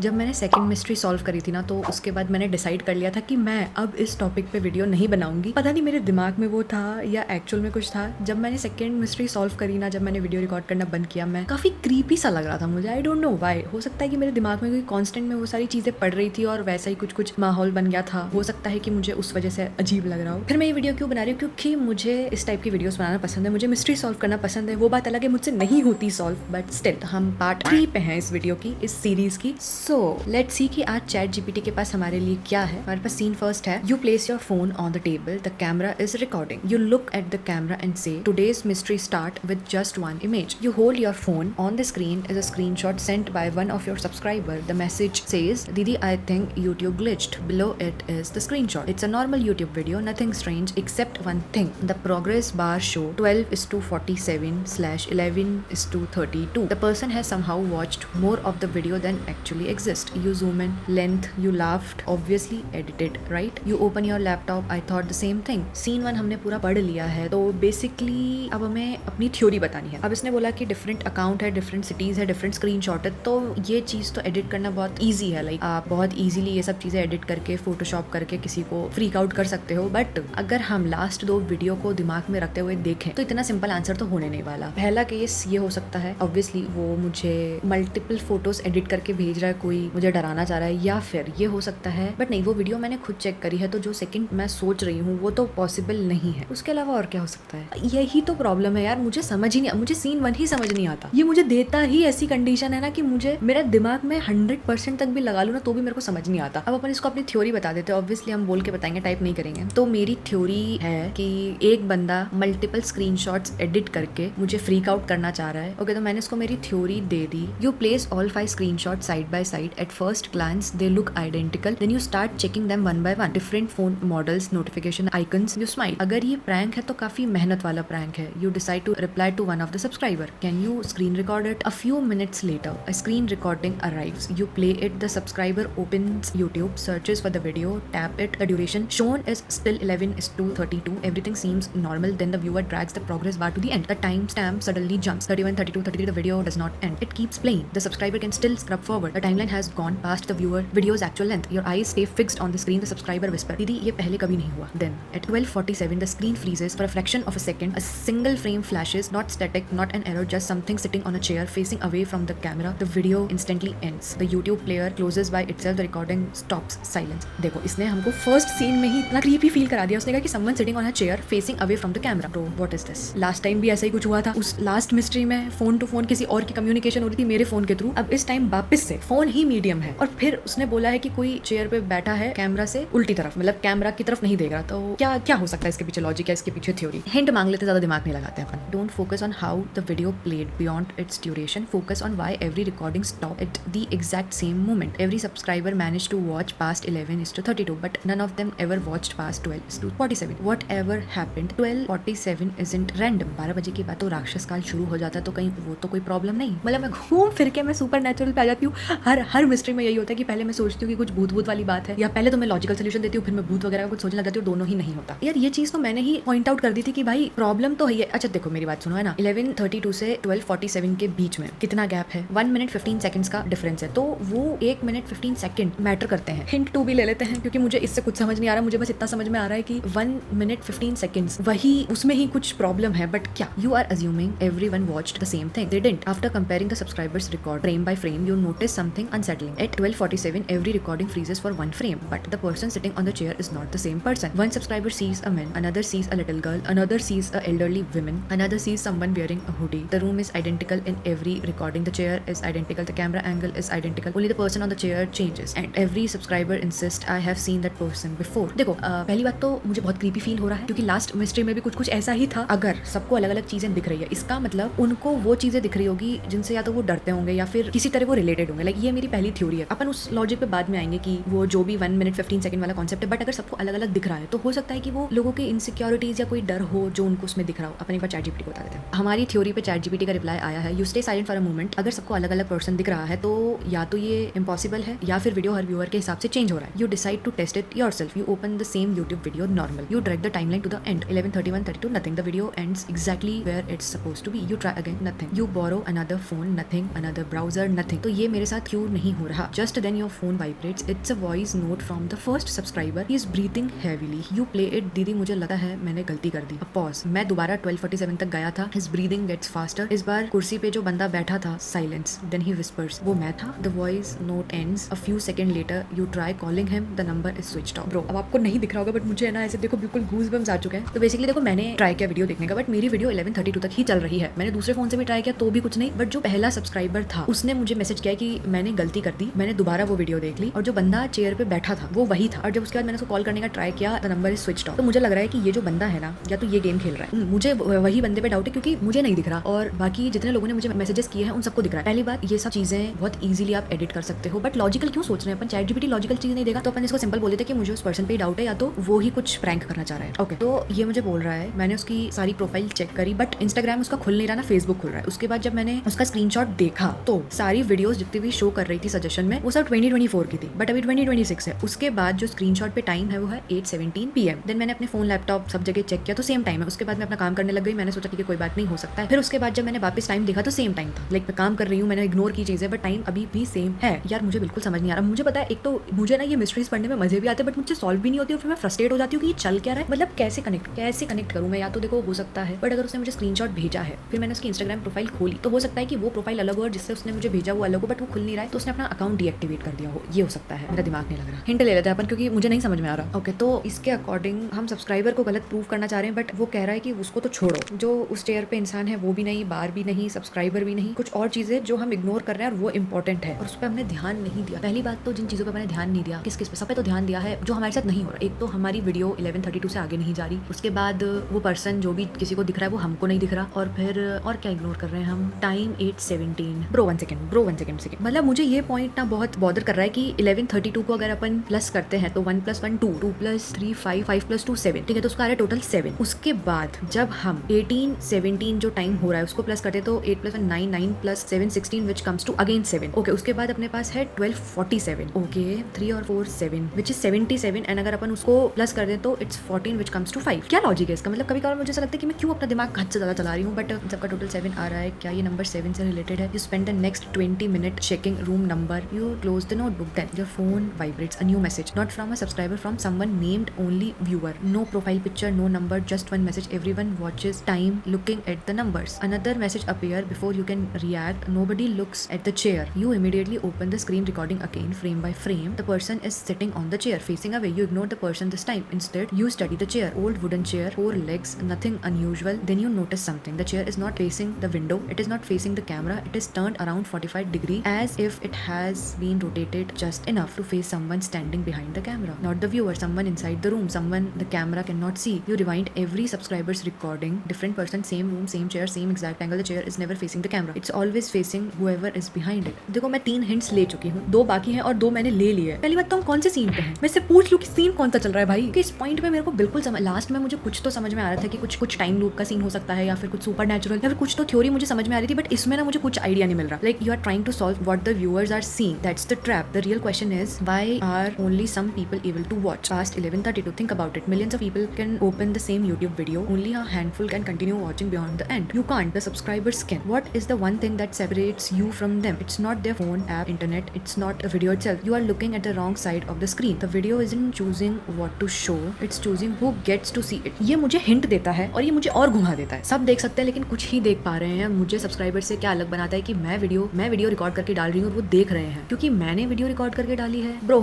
जब मैंने second mystery solve करी थी ना, तो उसके बाद मैंने डिसाइड कर लिया था कि मैं अब इस टॉपिक पे वीडियो नहीं बनाऊंगी। पता नहीं मेरे दिमाग में वो था या एक्चुअल में कुछ था। जब मैंने सेकंड मिस्ट्री सॉल्व करी ना, जब मैंने वीडियो रिकॉर्ड करना बंद किया, मैं काफी क्रीपी सा लग रहा था मुझे। I don't know why. हो सकता है कि मेरे दिमाग में कोई कांस्टेंट में वो सारी चीजें पड़ रही थी और वैसा ही कुछ कुछ माहौल बन गया था। हो सकता है कि मुझे उस वजह से अजीब लग रहा हो। फिर मैं ये वीडियो क्यों बना रही हूँ? क्योंकि मुझे इस टाइप की वीडियोस बनाना पसंद है, मुझे मिस्ट्री सॉल्व करना पसंद है। वो बात अलग है मुझसे नहीं होती सॉल्व, बट स्टिल हम पार्ट 3 पे हैं इस वीडियो की, इस सीरीज की। सो लेट्स सी कि आज चैट जीपीटी के पास हमारे लिए क्या है। हमारे पास सीन फर्स्ट है। You place your phone on the table, the camera is recording, you look at the camera and say today's mystery start with just one image, you hold your phone, on the screen is a screenshot sent by one of your subscriber, the message says didi I think YouTube glitched, below it is the screenshot, it's a normal YouTube video, nothing strange except one thing, the progress bar show 12:47/11:32. The person has somehow watched more of the video than actually exists. You zoom in, length, you laughed, obviously edited, right? You open your laptop, I thought the same thing. Scene 1 हमने पूरा पढ़ लिया है, तो basically अब हमें अपनी theory बतानी है। अब इसने बोला कि डिफरेंट अकाउंट है, डिफरेंट सिटीज है, डिफरेंट स्क्रीनशॉट है, तो ये चीज तो एडिट करना बहुत ईजी है। लाइक आप बहुत ईजिली ये सब चीजें एडिट करके फोटोशॉप करके किसी को फ्रीक आउट कर सकते हो। बट अगर हम लास्ट 2 वीडियो को दिमाग में रखते हुए देखें तो इतना सिंपल आंसर तो होने नहीं वाला। पहला केस ये हो सकता है, ऑब्वियसली वो मुझे मल्टीपल फोटोज एडिट करके भेज रहा है, कोई मुझे डराना चाह रहा है, या फिर ये हो सकता है, बट नहीं, वो वीडियो मैंने खुद चेक करी है, तो जो सेकंड मैं सोच रही हूँ वो तो पॉसिबल नहीं है। उसके अलावा और क्या हो सकता है? यही तो प्रॉब्लम है यार, मुझे समझ ही नहीं, मुझे सीन 1 ही समझ नहीं आता। ये मुझे देता ही ऐसी कंडीशन है ना कि मुझे मेरा दिमाग में 100% तक भी लगा लूँ ना तो भी मेरे को समझ नहीं आता। अब अपन इसको अपनी थ्योरी बता देते हैं। ऑब्वियसली हम बोल के बताएंगे, टाइप नहीं करेंगे। तो मेरी थ्योरी है कि एक बंदा मल्टीपल स्क्रीनशॉट्स एडिट करके मुझे फ्रीक आउट करना चाह रहा है। ओके, तो मैंने इसको मेरी थ्योरी दे दी। You place all 5 screenshot side by side, at first glance they look identical, then you start checking them one by one, different phone models, notification icons, you smile. अगर ये प्रैंक है तो काफी मेहनत वाला प्रैंक है। You decide to reply to one of the subscriber, can you screen record it? A few minutes later a screen recording arrives, you play it, the subscriber opens YouTube, searches for the video, tap it, the duration shown is still 11:32, everything seems normal, then the viewer drags the progress bar to the end, the timestamp suddenly jumps 31:32, 33, the video does not end, it keeps playing, the subscriber can still scrub forward, the timeline has gone past the video's actual length, your eyes stay fixed on the screen, the subscriber whisper, दीदी ये पहले कभी नहीं हुआ, then at 12:47 the screen freezes for a fraction of a second, a single frame flashes, not static, not an error, just something sitting on a chair facing away from the camera, the video instantly ends, the YouTube player closes by itself, the recording stops, silence। देखो, इसने हमको first scene में ही इतना creepy feel करा दिया। उसने कहा कि someone sitting on a chair facing away from the camera। तो what is this? Last time भी ऐसा ही कुछ हुआ था। उस लास्ट मिस्ट्री में फोन टू फोन किसी और की कम्युनिकेशन हो रही थी मेरे फोन के थ्रू। अब इस टाइम वापस से फोन ही मीडियम है, और फिर उसने बोला है कि कोई चेयर पे बैठा है कैमरा से उल्टी तरफ, मतलब कैमरा की तरफ नहीं देख रहा। तो क्या क्या हो सकता है इसके पीछे लॉजिक, है इसके पीछे थ्योरी? हिंट मांग लेते, ज्यादा दिमाग नहीं लगाते अपन। Don't focus on how the video played beyond its duration, focus on why every recording stopped at the exact same moment. Every subscriber managed to watch past 11:32, but none of them ever watched past 12:47. Whatever happened, 12:47 isn't random. 12 बजे के बाद तो राक्षस काल शुरू हो जाता है, तो कहीं वो तो कोई प्रॉब्लम नहीं। मतलब मैं घूम फिर के मैं सुपर नेचुरल पे आ जाती हूँ। हर मिस्ट्री में यही होता है कि पहले मैं सोचती हूँ कि कुछ भूत वाली बात है, या पहले तो मैं लॉजिकल सोल्यूशन देती हूँ, फिर मैं भूत वगैरह का कुछ सोचने लग जाती हूँ। दोनों ही नहीं होता यार। ये चीज तो मैंने ही पॉइंट आउट कर दी थी कि भाई प्रॉब्लम तो है। अच्छा देखो, मेरी बात सुनो, है ना, 11:32 से 12:47 के बीच में कितना गैप है? 1 मिनट 15 सेकंड्स का डिफरेंस है, तो वो 1 मिनट 15 सेकंड मैटर करते हैं। हिंट 2 भी ले लेते हैं, क्योंकि मुझे इससे कुछ समझ नहीं आ रहा। मुझे बस इतना समझ में आ रहा है कि 1 मिनट 15 सेकंड्स, वही उसमें ही कुछ प्रॉब्लम है। बट क्या? You are assuming everyone watched the same thing, they didn't. After comparing the subscribers record frame by frame, you notice something unsettling. At 12:47 every recording freezes for 1 frame, but the person sitting on the chair is not the same person. One subscriber sees a man, another sees a little girl, another sees a elderly woman, another sees someone wearing a hoodie. The room is identical in every recording, the chair is identical, the camera angle is identical, only the person on the chair changes, and every subscriber insists I have seen that person before. देखो, पहली बात तो मुझे बहुत creepy feel हो रहा है, क्योंकि लास्ट मिस्ट्री में भी कुछ ऐसा ही था। अगर सबको अलग अलग चीजें दिख रही है, इसका मतलब उनको वो चीजें दिख रही होगी जिनसे या तो वो डरते होंगे या फिर किसी तरह वो रिलेटेड होंगे। लाइक ये मेरी पहली थ्योरी है। अपन उस लॉजिक पे बाद में आएंगे कि वो जो भी 1 मिनट 15 सेकंड वाला कॉन्सेप्ट है, बट अगर सबको अलग अलग दिख रहा है तो हो सकता है कि वो लोगों के इनसिक्योरिटीज या कोई डर हो जो उनको उसमें दिख रहा हो। अपन एक बार चैट जीपीटी को बता देते हैं। हमारी थ्योरी पे चैट जीपीटी का रिप्लाई आया है, you stay silent for a moment. अगर सबको अलग अलग पर्सन दिख रहा है तो या तो ये इम्पॉसिबल है, या फिर वीडियो हर व्यूअर के हिसाब से चेंज हो रहा है। You decide to test it yourself, you open the same YouTube video normal, you drag the timeline to the end 11:31:32, nothing, the video ends exactly where it's supposed to be, you try again, nothing, you borrow another phone, nothing, another browser, nothing. तो ये मेरे साथ क्यों upload नहीं हो रहा. Just then your phone vibrates. It's a voice note from the first subscriber. He is breathing heavily. You play it. दीदी मुझे लगा है मैंने गलती कर दी. A pause. मैं दोबारा 12:47 तक गया था. His breathing gets faster. इस बार कुर्सी पे जो बंदा बैठा था, silence. Then he whispers. वो मैं था. The voice note ends. A few seconds later, you try calling him. The number is switched off. Bro, अब आपको नहीं दिख रहा होगा, बट मुझे है ना ऐसे देखो बिल्कुल गूज़बम्स आ चुके हैं. तो बेसिकली देखो मैंने ट्राई किया वीडियो देखने का, बट मेरी वीडियो 11:32 तक ही चल रही है. मैंने दूसरे फोन से भी ट्राई किया तो भी कुछ नहीं. बट जो पहला सब्सक्राइबर था उसने मुझे मैसेज किया कि मैंने गलती कर दी. मैंने दोबारा वो वीडियो देख ली और जो बंदा चेयर पे बैठा था वो वही था. और जब उसके बाद मैंने उसको कॉल करने का ट्राई किया, the number is switched off. तो मुझे लग रहा है कि ये जो बंदा है ना, या तो ये गेम खेल रहा है. मुझे वही बंदे पे डाउट है क्योंकि मुझे नहीं दिख रहा और बाकी जितने लोगों ने मुझे मैसेजेस किए हैं उन सबको दिख रहा है. पहली बात, ये सब चीजें बहुत इजीली आप एडिट कर सकते हो, बट लॉजिकल क्यों सोच रहे हैं अपन? ChatGPT लॉजिकल चीज नहीं देगा तो अपन इसको सिंपल बोल देते कि मुझे उस पर्सन पे डाउट है या तो वो ही कुछ प्रैंक करना चाह रहा है. ओके, तो ये मुझे बोल रहा है. मैंने उसकी सारी प्रोफाइल चेक करी बट इंस्टाग्राम उसका खुल नहीं रहा ना, फेसबुक खुल रहा है. उसके बाद जब मैंने उसका स्क्रीनशॉट देखा तो सारी वीडियोस जितनी भी शो कर रही थी सजेशन में वो सब 2024 की थी, बट अभी 2026 है. उसके बाद जो स्क्रीनशॉट पे टाइम है वो है 8:17 PM. देन मैंने अपने फोन लैपटॉप सब जगह चेक किया तो सेम टाइम है. उसके बाद मैं अपना काम करने लग गई. मैंने सोचा कि कोई बात नहीं, हो सकता है. फिर उसके बाद जब मैंने वापस टाइम देखा तो सेम टाइम था. लाइक मैं काम कर रही हूँ, मैंने इग्नोर की चीजें, बट टाइम अभी भी सेम है. यार मुझे बिल्कुल समझ नहीं आ रहा. मुझे पता है एक तो मुझे ना ये मिस्ट्रीज पढ़ने में मजे भी आते हैं बट मुझे सॉल्व भी नहीं होती और फिर मैं फ्रस्ट्रेट हो जाती हूँ कि ये चल क्या रहा है. मतलब कैसे कनेक्ट करूँ मैं? या तो देखो हो सकता है, बट अगर उसने मुझे स्क्रीनशॉट भेजा है फिर मैंने उसकी इंस्टाग्राम प्रोफाइल खोली तो हो सकता है कि वो प्रोफाइल अलग हो और जिससे उसने मुझे भेजा वो अलग हो, बट वो खुल नहीं रहा है तो उसने अपना अकाउंट डीएक्टिवेट कर दिया हो. ये हो सकता है, मेरा दिमाग नहीं लग रहा. हिंट ले लेते हैं अपन क्योंकि मुझे नहीं समझ में आ रहा. ओके, तो इसके अकॉर्डिंग हम सब्सक्राइबर को गलत प्रूव करना चाह रहे हैं बट वो कह रहा है कि उसको तो छोड़ो. जो उस चेयर पे इंसान है वो भी नहीं, बार भी नहीं, सब्सक्राइबर भी नहीं, कुछ और चीजें जो हम इग्नोर कर रहे हैं और वो इंपॉर्टेंट है और उस पर हमने ध्यान नहीं दिया. पहली बात तो जिन चीजों पर मैंने ध्यान नहीं दिया, किस पे? सब पे तो ध्यान दिया है जो हमारे साथ नहीं हो रहा. एक तो हमारी वीडियो 11:32 से आगे नहीं जा रही. उसके बाद वो पर्सन जो भी किसी को दिख रहा है वो हमको नहीं दिख रहा. और फिर और क्या इग्नोर कर रहे हैं हम? टाइम 8:17. Bro one second. मतलब मुझे ये पॉइंट ना बहुत बॉदर कर रहा है कि 11:32 को अगर अपन प्लस करते हैं तो 1 + 1 2, 2 + 3 5, 5 + 2 7. ठीक है, तो उसका आ रहा है टोटल 7. उसके बाद जब हम 18:17 जो टाइम हो रहा है उसको प्लस करते हैं तो 8 + 1 9, 9 + 7 16 which comes to again 7. Okay, उसके बाद अपने पास है 12:47. ओके, 3 और 4 7 विच इज 77. एंड अगर अपन उसको प्लस कर दें तो इट्स 14 विच कम्स टू 5. क्या लॉजिक है इसका? मतलब कभी कभार मुझे ऐसा लगता है कि मैं क्यों अपना दिमाग हद से ज्यादा चला रही हूँ, बट सबका टोटल 7 आ रहा है. क्या ये नंबर 7 से रिलेटेड है? You spend the next 20 minutes checking room number. You close the notebook. Then your phone vibrates. A new message, not from a subscriber, from someone named only viewer. No profile picture, no number, just one message. Everyone watches time looking at the numbers. Another message appear before you can react. Nobody looks at the chair. You immediately open the screen recording again, frame by frame. The person is sitting on the chair, facing away. You ignore the person this time. Instead, you study the chair. Old wooden chair, 4 legs, nothing unusual. Then you notice something. The chair is not facing the window. It is not facing the camera. It is turned around 45 degrees as if it has been rotated just enough to face someone standing behind the camera. Not the viewer, someone inside the room, someone the camera cannot see. You rewind every subscriber's recording. Different person, same room, same chair, same exact angle. The chair is never facing the camera. It's always facing whoever is behind it. देखो मैं 3 hints ले चुकी हूँ, 2 बाकी हैं और 2 मैंने ले लिए. पहली बात तो हम कौन से सीन पे हैं? मैं इससे पूछ लूँ कि सीन कौन सा चल रहा है भाई. कि इस पॉइंट पे मेरे को बिल्कुल लास्ट में मुझे कुछ तो समझ में आ रहा था कि कुछ टाइम लूप का सीन हो सकता है या फिर कुछ सुपर नेचुरल या फिर कुछ तो थ्योरी मुझे समझ में आ रही थी, बट इसमें ना मुझे कुछ आइडिया नहीं मिल रहा. Like you are trying to solve what the viewers are seeing. That's the trap. The real question is, why are only some people able to watch past 11:32? Think about it. Millions of people can open the same YouTube video. Only a handful can continue watching beyond the end. You can't. The subscribers can. What is the one thing that separates you from them? It's not their phone, app, internet. It's not a video itself. You are looking at the wrong side of the screen. The video isn't choosing what to show. It's choosing who gets to see it. ये मुझे hint देता है और ये मुझे और घुमा देता है. सब देख सकते हैं लेकिन कुछ ही देख पा रहे हैं. मुझे सब्सक्राइबर से क्या अलग बनाता है कि मैं वीडियो रिकॉर्ड करके डाल रही हूँ और वो देख रहे हैं क्योंकि मैंने वीडियो रिकॉर्ड करके डाली है. ब्रो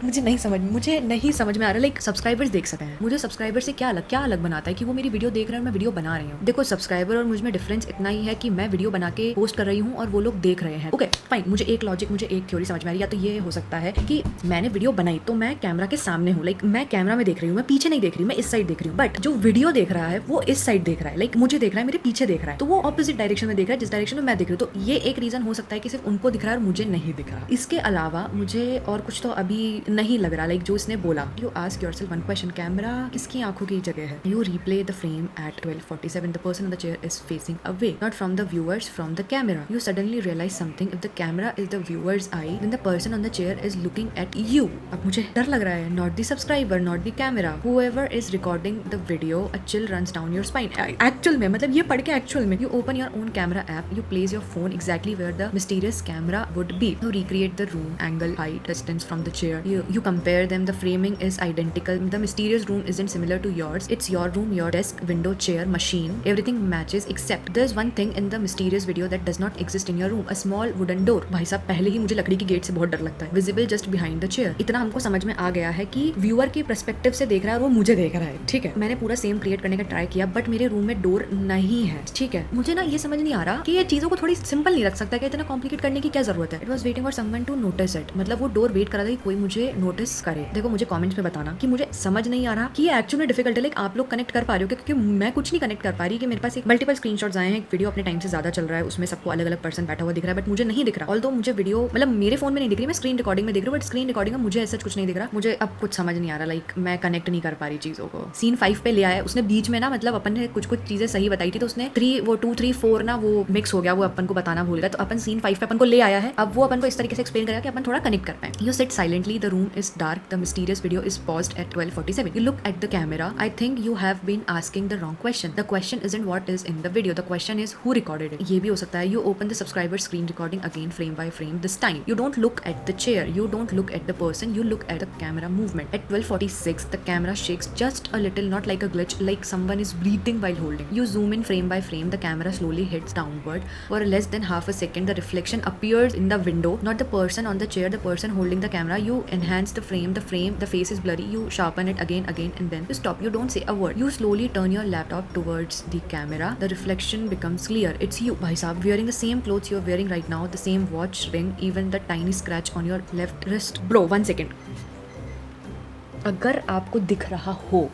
मुझे नहीं समझ में आ रहा. लाइक सब्सक्राइबर्स देख सकते हैं, मुझे सब्सक्राइबर से क्या अलग बनाता है कि वो मेरी वीडियो देख रहे हैं और मैं वीडियो बना रही हूँ. देखो सब्सक्राइबर और मुझ में डिफरेंस इतना ही है कि मैं वीडियो बना के पोस्ट कर रही हूँ और वो लोग देख रहे हैं. ओके फाइन, मुझे एक थ्योरी समझ में आ रही है. या तो ये हो सकता है कि मैंने वीडियो बनाई तो मैं कैमरा के सामने हूँ, लाइक मैं कैमरा में देख रही हूँ, मैं पीछे नहीं देख रही हूँ, मैं इस साइड देख रही हूँ, बट जो वीडियो देख रहा है वो इस साइड देख रहा है, लाइक मुझे देख रहा है, मेरे पीछे देख रहा है, तो वो ऑपोजिट डायरेक्शन में देख रहा है जिस डायरेक्शन में मैं देख रही हूँ. तो ये एक रीजन हो सकता है कि सिर्फ उनको दिख रहा है और मुझे नहीं दिख रहा. इसके अलावा मुझे और कुछ तो अभी नहीं लग रहा. लाइक जो इसने बोला, you ask yourself one question, camera किसकी आंखों की जगह है? You replay the frame at 12:47. The person on the chair is facing away, not from the viewers, from the camera. You suddenly realise something. If the camera is the viewer's eye, then the person on the chair is looking at you. अब मुझे डर लग रहा है. Not the subscriber, not the camera, whoever is recording the video. A chill runs down your spine. Actual में, मतलब ये पढ़ के एक्चुअल में, you open your own camera app, you place your phone exactly where the mysterious camera would be. You recreate the room, angle, height, distance from the chair. You compare them. The framing is identical. The mysterious room isn't similar to yours. It's your room, your desk, window, chair, machine. Everything matches except there's one thing in the mysterious video that does not exist in your room. A small wooden door. भाई साहब पहले ही मुझे लकड़ी की gate से बहुत डर लगता है. Visible just behind the chair. इतना हमको समझ में आ गया है कि व्यूअर के पर्सपेक्टिव से देख रहा है और वो मुझे देख रहा है. ठीक है, मैंने पूरा सेम क्रिएट करने का ट्राई किया बट मेरे रूम में डोर नहीं है. ठीक है, मुझे ना ये समझ नहीं आ रहा कि ये चीजों को थोड़ी सिंपल नहीं रख सकता, कि इतना कॉम्प्लिकेट करने की क्या जरूरत है. It was waiting for someone to notice it. मतलब वो डोर वेट कर रहा था कि कोई मुझे नोटिस करे. देखो मुझे कमेंट्स में बताना कि मुझे समझ नहीं आ रहा कि ये एक्चुअली डिफिकल्ट है. लाइक आप लोग कनेक्ट कर पा रहे हो क्योंकि मैं कुछ नहीं कनेक्ट कर पा रही. कि मेरे पास एक मल्टीपल स्क्रीनशॉट्स आए हैं. एक वीडियो अपने टाइम से ज्यादा चल रहा है, उसमें सबको अलग अलग पर्सन बैठा हुआ दिख रहा है बट मुझे नहीं दिख रहा. ऑल्दो मुझे वीडियो मतलब मेरे फोन में नहीं दिख रही, मैं स्क्रीन रिकॉर्डिंग में देख रही हूँ बट स्क्रीन रिकॉर्डिंग में मुझे ऐसा कुछ नहीं दिख रहा. मुझे अब कुछ समझ नहीं आ रहा. लाइक मैं कनेक्ट नहीं कर पा रही चीजों को. सीन 5 पे ले आया उसने बीच में ना, मतलब अपन ने कुछ चीजें सही बताई थी तो उसने 2, 3, 4 ना वो मिक्स हो गया, वो अपन को बताना भूल गया. तो अपन सीन 5 पे अपन को ले आया है. अब वो अपन को इस तरीके से एक्सप्लेन करेगा कि अपन थोड़ा कनेक्ट कर पाए. You sit silently, the room is dark, the mysterious video is paused at 12:47. You look at the camera. I think you have been asking the wrong question. The question isn't what is in the video, the question is who recorded it. ये भी हो सकता है. You open the subscriber screen recording again frame by frame. This time you don't look at the chair, you don't look at the person, you look at the camera movement. At 12:46 the camera shakes just a little, not like a glitch, like someone is breathing while holding. You zoom in frame by frame. The camera slowly hits downward. For less than half a second the reflection appears in the window, not the person on the chair, the person holding the camera. You enhance the frame, the face is blurry. You sharpen it again and then you stop. You don't say a word. You slowly turn your laptop towards the camera. The reflection becomes clear. It's you, bhai sahab, wearing the same clothes you're wearing right now, the same watch, ring, even the tiny scratch on your left wrist. Bro, 1 second. अगर आपको दिख रहा हो,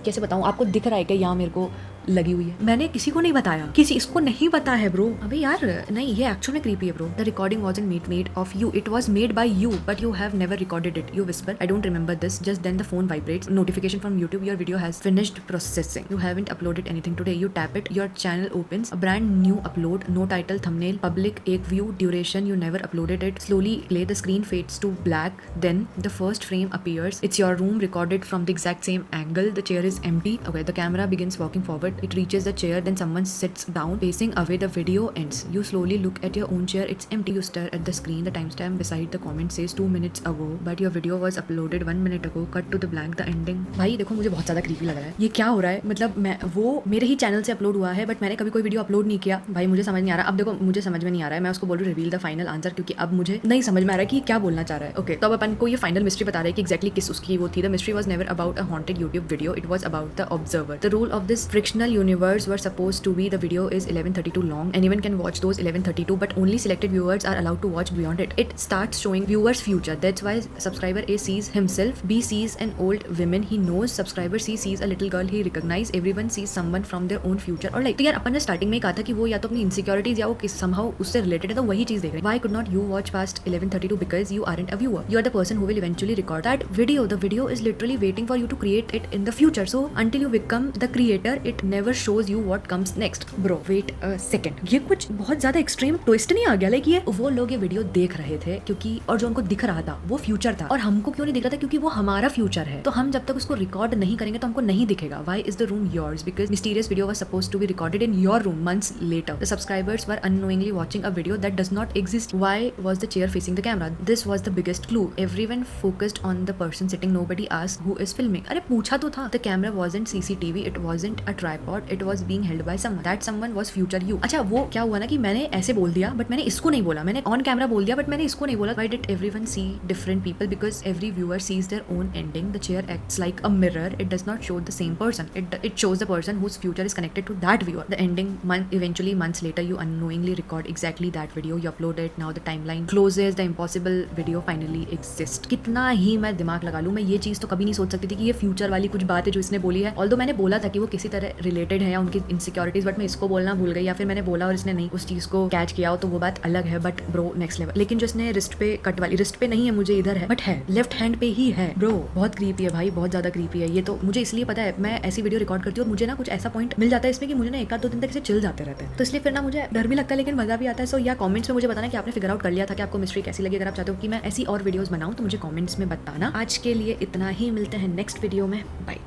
कैसे बताऊं, आपको दिख रहा है कि यहाँ मेरे को लगी हुई है. मैंने किसी को नहीं बताया, किसी इसको नहीं पता है ब्रो. अबे यार नहीं, ये एक्चुअली में क्रीपी है bro. The recording wasn't made of you, it was made by you but you have never recorded it. You whisper, I don't remember this. Just then the phone vibrates. Notification from YouTube, your video has finished processing. You haven't uploaded anything today. You tap it, your channel opens. A brand new upload. No title, thumbnail, public, एक view, duration, you never uploaded it. Slowly play, the screen fades to black. Then the first frame appears. It's your room recorded from the exact same angle. The chair is empty. Okay, the camera begins walking forward. It reaches the chair. Then someone sits down facing away. The video ends. You slowly look at your own chair. It's empty. You stare at the screen. The timestamp beside the comment says 2 minutes ago, but your video was uploaded 1 minute ago. Cut to the blank. The ending. भाई देखो मुझे बहुत ज़्यादा creepy लग रहा है. ये क्या हो रहा है? मतलब मैं वो मेरे ही चैनल से अपलोड हुआ है बट मैंने कभी कोई वीडियो अपलोड नहीं किया. भाई मुझे समझ नहीं आ रहा. अब देखो मुझे समझ में नहीं आ रहा है. मैं उसको बोल रही हूँ रिवील द फाइनल आंसर, क्योंकि अब मुझे नहीं समझ में आ रहा है कि क्या बोलना चाह रहा है. ओके, तो अब अपन को ये फाइनल मिस्ट्री बता रहा है कि एक्जैक्टली किस उसकी वो थी. The mystery was never about a haunted YouTube video. It was about the observer. The rule of this frictional universe were suppose to be, the video is 11:32 long. Anyone can watch those 11:32 but only selected viewers are allowed to watch beyond it. It starts showing viewers future. That's why subscriber A sees himself, B sees an old woman he knows, subscriber C sees a little girl he recognizes, everyone sees someone from their own future. और तो यार अपन ने starting में कहा था कि वो या तो अपनी इनसिक्योरिटीज या वो somehow उससे रिलेटेड है, तो वही चीज देख रहे हैं. Why could not you watch past 11:32? Because you aren't a viewer. You are the person who will eventually record that video. The video is literally waiting for you to create it in the future. So until you become the creator, it never shows you what comes next. Bro, wait a second. ये कुछ बहुत ज्यादा extreme twist नहीं आ गया? Like ये वो लोग ये वीडियो देख रहे थे क्योंकि, और जो उनको दिख रहा था वो फ्यूचर था, और हमको क्यों नहीं दिख रहा था? क्योंकि वो हमारा फ्यूचर है. तो हम जब तक उसको रिकॉर्ड नहीं करेंगे तो हमको नहीं दिखेगा. Why is the room yours? Because mysterious video was supposed to be recorded in your room months later. The subscribers were unknowingly watching a video that does not exist. Why was the chair facing the camera? This was the biggest clue. Everyone focused on the person sitting. Nobody asked who is filming. अरे पूछा तो था. The camera wasn't CCTV. It wasn't a tripod. It was being held by someone. That someone was future you. अच्छा वो क्या हुआ ना कि मैंने ऐसे बोल दिया बट मैंने इसको नहीं बोला. मैंने ऑन कैमरा बोल दिया बट मैंने इसको नहीं बोला. Why did everyone see different people? Because every viewer sees their own ending. The chair acts like a mirror. It does not show the same person. It shows the person whose future is connected to that viewer. The ending eventually months later you unknowingly record exactly that video. You upload it. Now the timeline closes. The impossible video finally exists. कितना ही मैं दिमाग लगा लूँ, मैं ये चीज़ तो कभी नहीं सोच सकती थी कि ये फ्यूचर वाली कुछ बात है जो इसने बोली है. ऑल्दो मैंने बोला था कि वो किसी तरह रिलेटेड है या उनकी इनसिक्योरिटीज, बट मैं इसको बोलना भूल गई, या फिर मैंने बोला और इसने नहीं उस चीज को कैच किया हो तो वो बात अलग है. But bro next level. लेकिन जो इसने रिस्ट पे कट वाली, रिस्ट पे नहीं है मुझे इधर है बट है लेफ्ट हैंड पे ही है. ब्रो बहुत क्रीपी है भाई, बहुत ज्यादा क्रीपी है. ये तो मुझे इसलिए पता है, मैं ऐसी वीडियो रिकॉर्ड करती हूँ और मुझे ना कुछ ऐसा पॉइंट मिल जाता है इसमें कि मुझे ना 1-2 दिन तक इसे चिल जाते रहते हैं. तो इसलिए फिर ना मुझे डर भी लगता है लेकिन मजा भी आता है. सो या कमेंट्स में मुझे बताना कि आपने फिगर आउट कर लिया था कि आपको मिस्ट्री कैसी लगी. अगर आप चाहते हो कि मैं ऐसी और वीडियोस बनाऊं तो मुझे कमेंट्स में बताना. आज के लिए इतना ही, मिलते हैं नेक्स्ट वीडियो में. बाय.